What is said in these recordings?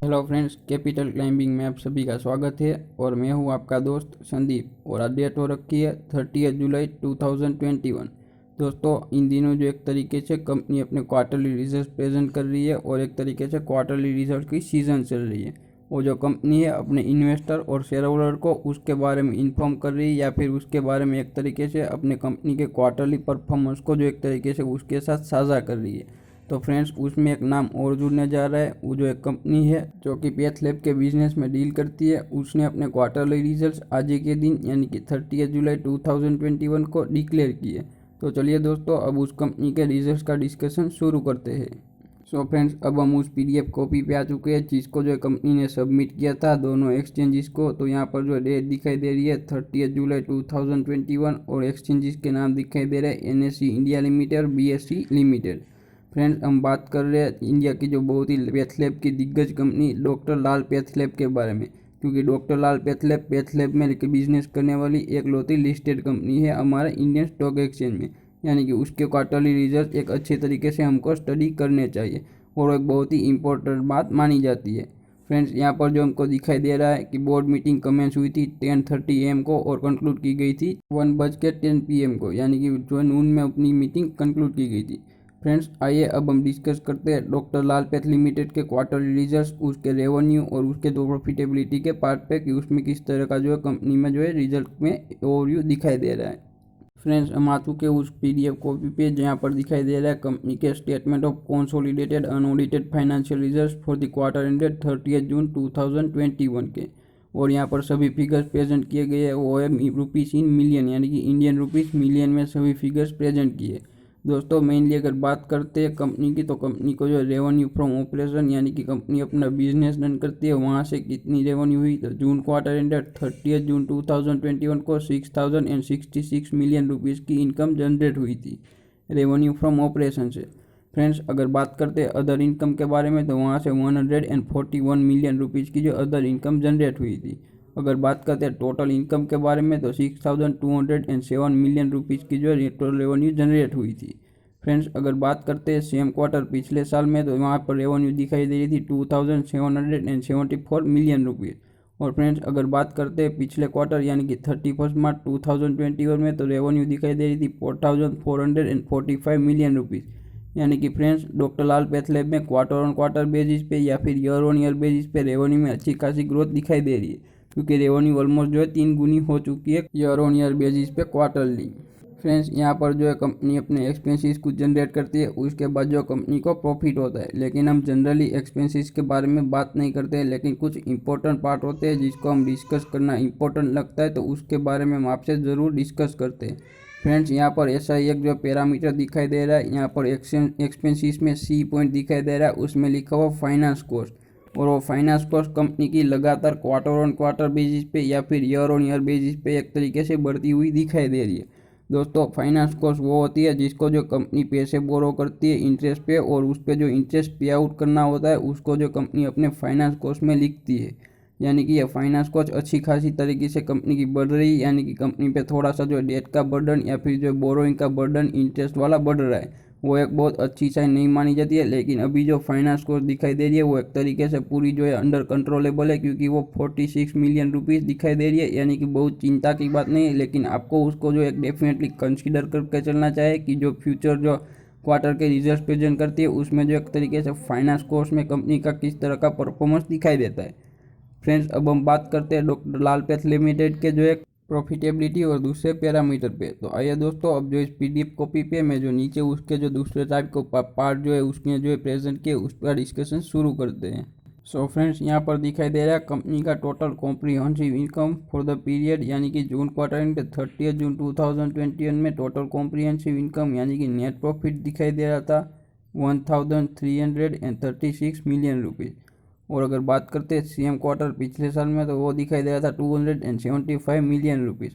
Hello friends, capital climbing में आप सभी का स्वागत है। और मैं हूं आपका दोस्त संदीप। और आज डेट हो रखी है 30 जुलाई 2021। दोस्तों, इन दिनों जो एक तरीके से कंपनी अपने क्वार्टरली रिजल्ट प्रेजेंट कर रही है और एक तरीके से क्वार्टरली रिजल्ट की सीज़न चल रही है। वो जो कंपनी है अपने इन्वेस्टर और शेयर होल्डर को उसके बारे में इन्फॉर्म कर रही है या फिर उसके बारे में एक तरीके से अपने कंपनी के क्वार्टरली परफॉर्मेंस को जो एक तरीके से उसके साथ साझा कर रही है। तो फ्रेंड्स, उसमें एक नाम और जुड़ने जा रहा है। वो जो एक कंपनी है जो कि पैथ लैब के बिजनेस में डील करती है, उसने अपने क्वार्टरली रिजल्ट्स आज ही के दिन यानी कि 30 जुलाई 2021 को डिक्लेयर किए। तो चलिए दोस्तों, अब उस कंपनी के रिजल्ट्स का डिस्कशन शुरू करते हैं। सो फ्रेंड्स, अब हम उस PDF कॉपी पे आ चुके हैं जिसको जो कंपनी ने सबमिट किया था दोनों एक्सचेंजेस को। तो यहाँ पर जो डेट दिखाई दे रही है 30 जुलाई 2021 और एक्सचेंजेस के नाम दिखाई दे रहे हैं NSE इंडिया लिमिटेड और BSE लिमिटेड। फ्रेंड्स, हम बात कर रहे हैं इंडिया की जो बहुत ही पैथ लैब की दिग्गज कंपनी डॉक्टर लाल पैथ लैब के बारे में। क्योंकि डॉक्टर लाल पैथ लैब में बिजनेस करने वाली एक लौती लिस्टेड कंपनी है हमारे इंडियन स्टॉक एक्सचेंज में। यानी कि उसके क्वार्टरली रिजल्ट एक अच्छे तरीके से हमको स्टडी करने चाहिए और एक बहुत ही इंपॉर्टेंट बात मानी जाती है। फ्रेंड्स, यहाँ पर जो हमको दिखाई दे रहा है कि बोर्ड मीटिंग कमेंस हुई थी 10:30 AM को और कंक्लूड की गई थी 1:10 PM को, यानी कि जो नून में अपनी मीटिंग कंक्लूड की गई थी। फ्रेंड्स, आइए अब हम डिस्कस करते हैं डॉक्टर लाल पैथ लिमिटेड के क्वार्टरली रिजल्ट्स, उसके रेवेन्यू और उसके दो प्रॉफिटेबिलिटी के पार्ट पे कि उसमें किस तरह का जो है कंपनी में जो है रिजल्ट में ओवरव्यू दिखाई दे रहा है। फ्रेंड्स, हम आ चुके उस PDF कॉपी पे जहाँ पर दिखाई दे रहा है कंपनी के statement of consolidated unaudited financial results for the quarter ended 30 जून 2021 के। और यहाँ पर सभी फिगर्स प्रेजेंट किए गए हैं वो है रुपीज़ इन मिलियन, यानी कि इंडियन रुपीज़ मिलियन में सभी फिगर्स प्रेजेंट किए। दोस्तों, मेनली अगर बात करते हैं कंपनी की, तो कंपनी को जो रेवेन्यू फ्रॉम ऑपरेशन यानी कि कंपनी अपना बिजनेस रन करती है वहाँ से कितनी रेवेन्यू हुई, तो जून क्वार्टर एंडेड 30 जून 2021 को 6066 मिलियन रुपीज़ की इनकम जनरेट हुई थी रेवेन्यू फ्रॉम ऑपरेशन से। फ्रेंड्स, अगर बात करते हैं अदर इनकम के बारे में, तो वहाँ से 141 मिलियन रुपीज़ की जो अदर इनकम जनरेट हुई थी। अगर बात करते हैं टोटल इनकम के बारे में, तो 6207 मिलियन रुपीज़ की जो टोटल रेवेन्यू जनरेट हुई थी। फ्रेंड्स, अगर बात करते हैं सेम क्वार्टर पिछले साल में, तो वहाँ पर रेवेन्यू दिखाई दे रही थी 2774 मिलियन रुपीज़। और फ्रेंड्स, अगर बात करते हैं पिछले क्वार्टर यानी कि 31 मार्च 2021 में, तो रेवेन्यू दिखाई दे रही थी 4445 मिलियन रुपीज़। यानी कि फ्रेंड्स, डॉक्टर लाल पैथ लैब में क्वार्टर ऑन क्वार्टर बेसिस पे या फिर ईयर ऑन ईयर बेसिस पे रेवेन्यू में अच्छी खासी ग्रोथ दिखाई दे रही है, क्योंकि रेवेन्यू ऑलमोस्ट जो है 3 गुनी हो चुकी है ईयर ऑन ईयर बेसिस पे क्वार्टरली। फ्रेंड्स, यहाँ पर जो है कंपनी अपने एक्सपेंसेस कुछ जनरेट करती है, उसके बाद जो कंपनी को प्रॉफिट होता है। लेकिन हम जनरली एक्सपेंसेस के बारे में बात नहीं करते हैं, लेकिन कुछ इंपॉर्टेंट पार्ट होते हैं जिसको हम डिस्कस करना इंपॉर्टेंट लगता है, तो उसके बारे में हम आपसे ज़रूर डिस्कस करते हैं। फ्रेंड्स, यहाँ पर ऐसा एक जो पैरामीटर दिखाई दे रहा है, यहाँ पर एक्सपेंसेस में C पॉइंट दिखाई दे रहा है, उसमें लिखा हुआ फाइनेंस कॉस्ट। और वो फाइनेंस कॉस्ट कंपनी की लगातार क्वार्टर ऑन क्वार्टर बेसिस पे या फिर ईयर ऑन ईयर बेसिस पे एक तरीके से बढ़ती हुई दिखाई दे रही है। दोस्तों, फाइनेंस कॉस्ट वो होती है जिसको जो कंपनी पैसे बोरो करती है इंटरेस्ट पे, और उस पर जो इंटरेस्ट पे आउट करना होता है उसको जो कंपनी अपने फाइनेंस कॉस्ट में लिखती है। यानी कि यह फाइनेंस कॉस्ट अच्छी खासी तरीके से कंपनी की बढ़ रही है, यानी कि कंपनी पे थोड़ा सा जो डेट का बर्डन या फिर जो बोरोइंग का बर्डन इंटरेस्ट वाला बढ़ रहा है, वो एक बहुत अच्छी साइन नहीं मानी जाती है। लेकिन अभी जो फाइनेंस कॉस्ट दिखाई दे रही है वो एक तरीके से पूरी जो है अंडर कंट्रोलेबल है, क्योंकि वो 46 मिलियन रुपीज़ दिखाई दे रही है। यानी कि बहुत चिंता की बात नहीं है, लेकिन आपको उसको जो एक डेफिनेटली कंसिडर करके चलना चाहिए कि जो फ्यूचर जो क्वार्टर के रिजल्ट प्रेजेंट करती है उसमें जो एक तरीके से फाइनेंस कॉस्ट में कंपनी का किस तरह का परफॉर्मेंस दिखाई देता है। फ्रेंड्स, अब हम बात करते हैं डॉक्टर लाल पैथ लिमिटेड के जो एक प्रॉफिटेबिलिटी और दूसरे पैरामीटर पे। तो आइए दोस्तों, अब जो इस PDF कॉपी पे मैं जो नीचे उसके जो दूसरे टाइप को पार्ट जो है उसमें जो है प्रेजेंट किए उस पर डिस्कशन शुरू करते हैं। सो फ्रेंड्स, यहाँ पर दिखाई दे रहा है कंपनी का total comprehensive income for the period, यानी कि जून क्वार्टर एंड 30 जून 2021 में टोटल कॉम्प्रिहेंसिव इनकम यानी कि नेट प्रॉफिट दिखाई दे रहा था 1336 मिलियन रुपीज़। और अगर बात करते हैं सेम क्वार्टर पिछले साल में, तो वो दिखाई दे रहा था 275 मिलियन रुपीज़।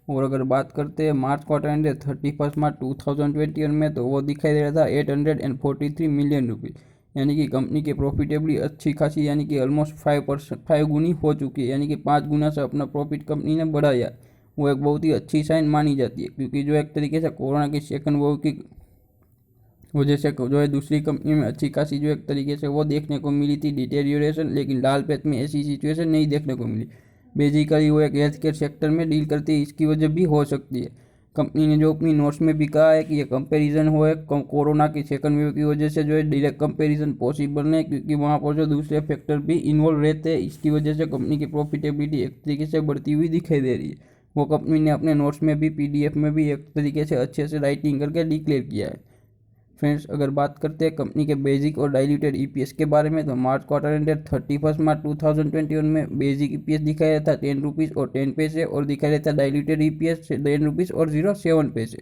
और अगर बात करते हैं मार्च क्वार्टर एंड 31 मार्च 2021 में, तो वो दिखाई दे रहा था 843 मिलियन रुपीज़। यानी कि कंपनी की प्रॉफिटेबली अच्छी खासी यानी कि ऑलमोस्ट 5 गुनी हो चुकी है, यानी कि 5 गुना से अपना प्रॉफिट कंपनी ने बढ़ाया। वो एक बहुत ही अच्छी साइन मानी जाती है, क्योंकि जो एक तरीके से कोरोना की सेकंड वजह से जो है दूसरी कंपनी में अच्छी खासी जो एक तरीके से वो देखने को मिली थी डिटेरियोरेशन, लेकिन लालपेथ में ऐसी सिचुएशन नहीं देखने को मिली। बेसिकली वो एक हेल्थ केयर सेक्टर में डील करती है, इसकी वजह भी हो सकती है। कंपनी ने जो अपनी नोट्स में भी कहा है कि ये कंपैरिजन हो है कोरोना की सेकंड वेव की वजह से जो है डायरेक्ट कंपैरिजन पॉसिबल नहीं, क्योंकि वहाँ पर जो दूसरे फैक्टर भी इन्वॉल्व रहते हैं। इसकी वजह से कंपनी की प्रॉफिटेबिलिटी एक तरीके से बढ़ती हुई दिखाई दे रही है। वो कंपनी ने अपने नोट्स में भी PDF में भी एक तरीके से अच्छे से राइटिंग करके डिक्लेयर किया है। फ्रेंड्स, अगर बात करते हैं कंपनी के बेसिक और डाइल्यूटेड EPS के बारे में, तो मार्च क्वार्टर एंडेड 31 मार्च 2021 में बेसिक EPS दिखाया था 10 रुपीज़ और 10 पैसे और दिखाया था डाइल्यूटेड EPS 10 रुपीज़ और 07 पैसे।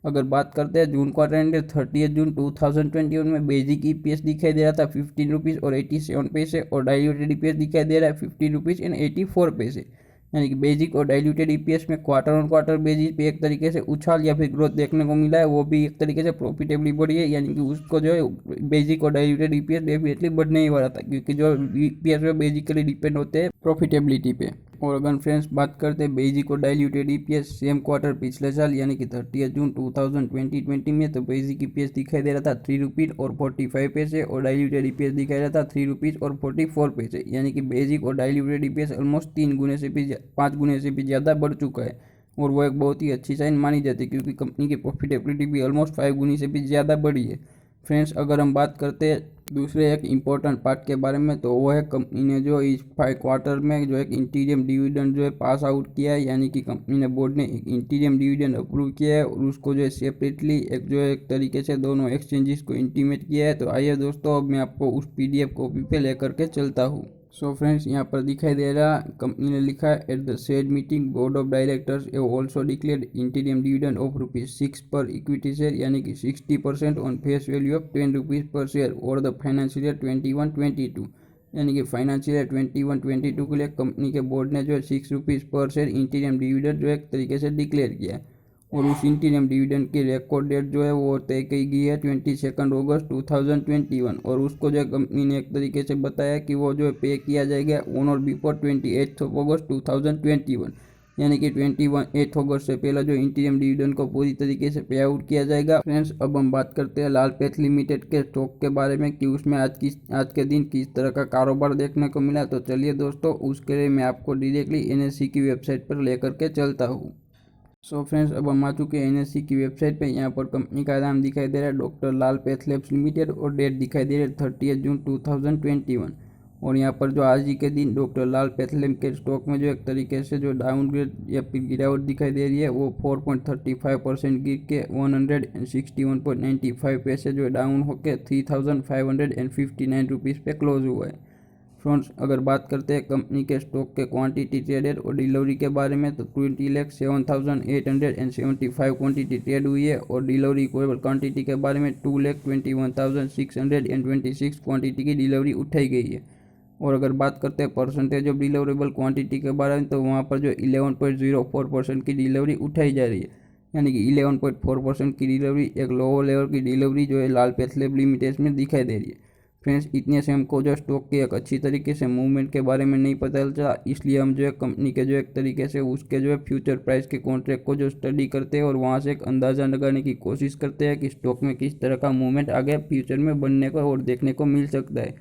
अगर बात करते हैं जून क्वार्टर एंडेड 30 जून 2021 में बेसिक EPS दिखाई दे रहा था 15 रुपीज़ और 87 पैसे और डाइल्यूटेड EPS दिखाई दे रहा है 15 रुपीज़ एंड 84 पैसे। यानी कि बेसिक और डाइल्यूटेड EPS में क्वार्टर ऑन क्वार्टर बेसिस पे एक तरीके से उछाल या फिर ग्रोथ देखने को मिला है, वो भी एक तरीके से प्रॉफिटेबली बढ़ी है। यानी कि उसको जो है बेसिक और डाइल्यूटेड EPS डेफिनेटली बढ़ने ही वाला था, क्योंकि जो EPS में बेसिकली डिपेंड होते हैं प्रॉफिटेबिलिटी पे। और अगर फ्रेंड्स बात करते हैं बेसिक और डाइल्यूटेड EPS सेम क्वार्टर पिछले साल यानी कि 30 जून 2020 में, तो बेसिक EPS दिखाई दे रहा था 3 रुपीज़ और 45 पैसे और डाइल्यूटेड EPS दिखाई रहा था 3 रुपीज़ और 44 पैसे। यानी कि बेसिक और डाइल्यूटेड EPS ऑलमोस्ट 5 गुने से भी ज़्यादा बढ़ चुका है, और वो एक बहुत ही अच्छी साइन मानी जाती है, क्योंकि कंपनी की प्रॉफिटेबिलिटी भी ऑलमोस्ट 5 गुनी से भी ज़्यादा बढ़ी है। फ्रेंड्स, अगर हम बात करते हैं दूसरे एक इम्पोर्टेंट पार्ट के बारे में, तो वो है कंपनी ने जो इस क्वार्टर में जो एक इंटीरियम डिविडेंड जो है पास आउट किया है। यानी कि कंपनी ने बोर्ड ने एक इंटीरियम डिविडेंड अप्रूव किया है और उसको जो है सेपरेटली एक तरीके से दोनों एक्सचेंजेस को इंटीमेट किया है। तो आइए दोस्तों, अब मैं आपको उस PDF कॉपी पे लेकर के चलता हूँ। सो फ्रेंड्स, यहाँ पर दिखाई दे रहा कंपनी ने लिखा है at the said meeting board of directors have also declared इंटीरियम dividend of ₹6 पर इक्विटी शेयर, यानी कि 60% on face value of 10 rupees पर शेयर और द फाइनेंशियल ईयर 21-22। यानी कि फाइनेंशियल ईयर 21-22 के लिए कंपनी के बोर्ड ने जो है 6 रुपीज़ पर शेयर इंटीरियम डिविडेंड जो एक तरीके से डिक्लेयर किया है। और उस इंटीरियम डिविडेंड की रिकॉर्ड डेट जो है वो तय की गई है 22 अगस्त 2021, और उसको जो कंपनी ने एक तरीके से बताया कि वो जो है पे किया जाएगा ऑन और बिफोर 28 अगस्त 2021। यानी कि 28 अगस्त से पहला जो इंटीरियम डिविडेंड को पूरी तरीके से पे आउट किया जाएगा। फ्रेंड्स, अब हम बात करते हैं लालपेथ लिमिटेड के स्टॉक के बारे में कि उसमें आज के दिन किस तरह का कारोबार देखने को मिला। तो चलिए दोस्तों, उसके लिए मैं आपको डायरेक्टली NSE की वेबसाइट पर लेकर के चलता हूँ। सो फ्रेंड्स, अब हम आ चुके हैं NSE की वेबसाइट पे। यहाँ पर कंपनी का नाम दिखाई दे रहा है डॉक्टर लालपेथ लैब्स लिमिटेड और डेट दिखाई दे रही है 30 जून 2021। और यहाँ पर जो आज ही के दिन डॉक्टर लालपेथ लैब के स्टॉक में जो एक तरीके से जो डाउनग्रेड या फिर गिरावट दिखाई दे रही है, वो 4.35% गिर के 161.95 पैसे जो डाउन होकर 3,559 रुपीज़ पे क्लोज हुआ है। फ्रेंड्स, अगर बात करते हैं कंपनी के स्टॉक के क्वांटिटी ट्रेडेड और डिलीवरी के बारे में, तो 20,07,875 क्वांटिटी ट्रेड हुई है और डिलीवरी क्वांटिटी के बारे में 2,21,626 क्वांटिटी की डिलीवरी उठाई गई है। और अगर बात करते हैं परसेंटेज ऑफ डिलीवरेबल क्वांटिटी के बारे में, तो वहाँ पर जो 11.04% की डिलीवरी उठाई जा रही है। यानी कि 11.4% की डिलीवरी एक लोअर लेवल की डिलीवरी जो है लालपेथ लैब लिमिटेड में दिखाई दे रही है। फ्रेंड्स, इतने से हमको जो स्टॉक के एक अच्छी तरीके से मूवमेंट के बारे में नहीं पता चला, इसलिए हम जो है कंपनी के जो एक तरीके से उसके जो है फ्यूचर प्राइस के कॉन्ट्रैक्ट को जो स्टडी करते हैं और वहाँ से एक अंदाज़ा लगाने की कोशिश करते हैं कि स्टॉक में किस तरह का मूवमेंट आगे फ्यूचर में बनने को और देखने को मिल सकता है।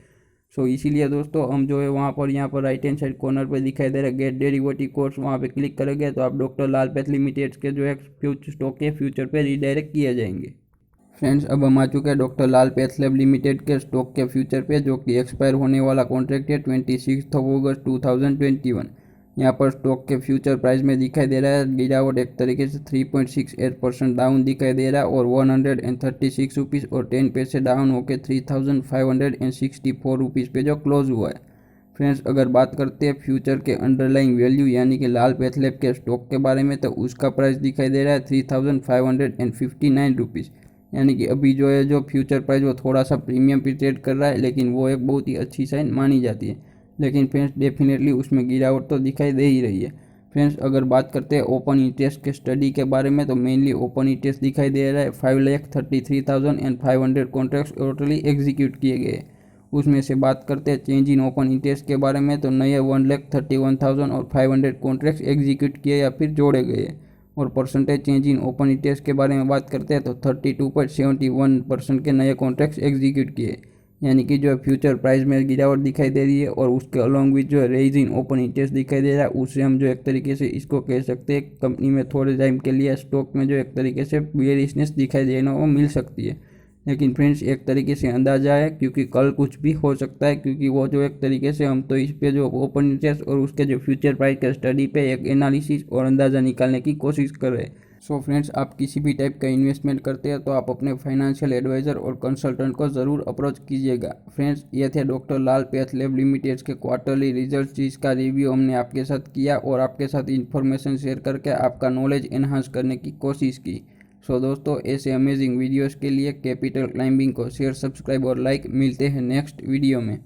सो इसीलिए दोस्तों, हम जो है वहाँ पर यहाँ राइट हैंड साइड कॉर्नर पर दिखाई दे रहा है गेट डेरिवेटिव कोर्स, वहाँ पे क्लिक करेंगे तो आप डॉक्टर लालपेथ लिमिटेड के जो है फ्यूचर स्टॉक के फ्यूचर पे रिडायरेक्ट किए जाएंगे। फ्रेंड्स, अब हम आ चुके हैं डॉक्टर लालपेथ लैब लिमिटेड के स्टॉक के फ्यूचर पे, जो कि एक्सपायर होने वाला कॉन्ट्रैक्ट है 26 अगस्त 2021। यहाँ पर स्टॉक के फ्यूचर प्राइस में दिखाई दे रहा है गिरावट एक तरीके से 3.68% डाउन दिखाई दे रहा है और 136 रुपीज़ और 10 पैसे डाउन होकर 3,564 रुपीज़ पे जो क्लोज हुआ है। फ्रेंड्स, अगर बात करते हैं फ्यूचर के अंडरलाइंग वैल्यू यानी कि लालपेथ लैब के स्टॉक के बारे में, तो उसका प्राइस दिखाई दे रहा है 3,559 रुपीज़। यानी कि अभी जो है जो फ्यूचर प्राइस वो थोड़ा सा प्रीमियम पे ट्रेड कर रहा है, लेकिन वो एक बहुत ही अच्छी साइन मानी जाती है। लेकिन फ्रेंड्स, डेफिनेटली उसमें गिरावट तो दिखाई दे ही रही है। फ्रेंड्स, अगर बात करते हैं ओपन इंटरेस्ट के स्टडी के बारे में, तो मेनली ओपन इंटरेस्ट दिखाई दे रहा है 5,33,500 कॉन्ट्रैक्ट्स टोटली एग्जीक्यूट किए गए। उसमें से बात करते हैं चेंज इन ओपन इंटरेस्ट के बारे में, तो नए 1,31,500 कॉन्ट्रैक्ट्स एग्जीक्यूट किए या फिर जोड़े गए। और percentage change in open interest के बारे में बात करते हैं तो 32.71% के नए कॉन्ट्रैक्ट्स एग्जीक्यूट किए, यानी कि जो फ्यूचर प्राइस में गिरावट दिखाई दे रही है और उसके अलॉन्ग विथ जो रेज इन ओपन इंटरेस्ट दिखाई दे रहा है, उससे हम जो एक तरीके से इसको कह सकते हैं कंपनी में थोड़े टाइम के लिए स्टॉक में जो एक तरीके से बेयरिशनेस दिखाई देने को मिल सकती है। लेकिन फ्रेंड्स एक तरीके से अंदाज़ा है, क्योंकि कल कुछ भी हो सकता है, क्योंकि वो जो एक तरीके से हम तो इस पे जो ओपन इंटरेस्ट और उसके जो फ्यूचर प्राइस का स्टडी पे एक एनालिसिस और अंदाज़ा निकालने की कोशिश कर रहे हैं। सो फ्रेंड्स, आप किसी भी टाइप का इन्वेस्टमेंट करते हैं तो आप अपने फाइनेंशियल एडवाइज़र और कंसल्टेंट को ज़रूर अप्रोच कीजिएगा। फ्रेंड्स, ये थे डॉक्टर लाल पैथ लैब लिमिटेड के क्वार्टरली रिजल्ट, जिसका रिव्यू हमने आपके साथ किया और आपके साथ इन्फॉर्मेशन शेयर करके आपका नॉलेज एनहांस करने की कोशिश की। सो दोस्तों, ऐसे अमेजिंग वीडियोस के लिए कैपिटल क्लाइंबिंग को शेयर, सब्सक्राइब और लाइक। मिलते हैं नेक्स्ट वीडियो में।